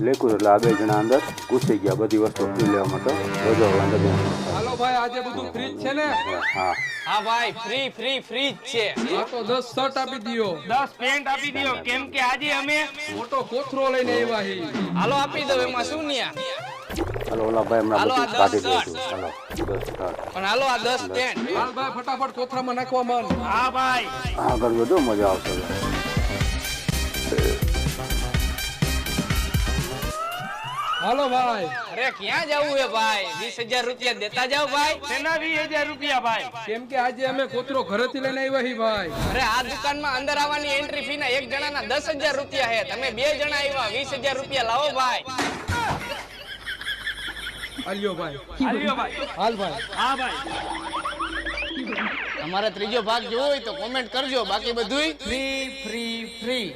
લેખું એટલે આ 2 જણા અંદર ઘૂસી ગયા બધી વસ્તુ ફ્રી લેવા માટે બધો અંદર. હાલો ભાઈ આજે બધું ફ્રી જ છે ને? હા હા ભાઈ ફ્રી જ છે. આ તો 10 શર્ટ આપી દિયો, 10 પેન્ટ આપી દો કેમ કે આજે અમે મોટો કોથરો લઈને આવ્યા હી. હાલો આપી દો એમાં શું ન્યા. હાલો ઓલા ભાઈ હમણાં હાલો, બધું આ કાઢી 10 દઈશું. હાલો 10 start. પણ હાલો આ 10 પેન્ટ. હાલ ભાઈ ફટાફટ કોથરામાં નાખવા માંડ. હા ભાઈ આગળ વધો મજા આવશે. હાલો ભાઈ. અરે ક્યાં જવું હે ભાઈ? 20,000 રૂપિયા દેતા જાવ ભાઈ. તેના 20,000 રૂપિયા ભાઈ. કેમ કે આજે અમે કોથરો ઘરેથી લઈને આવ્યા હી ભાઈ. અરે આ દુકાનમાં અંદર આવવાની એન્ટ્રી ફી ના એક જણાના 10,000 રૂપિયા હે. તમે 2 જણા આવ્યા 20,000 રૂપિયા લાવો ભાઈ. હાલ્યો ભાઈ. હાલ્યો ભાઈ. હાલ ભાઈ. હા ભાઈ. તમારે ત્રીજો ભાગ જોવો હોય તો કોમેન્ટ કરજો, બાકી બધુંય ફ્રી.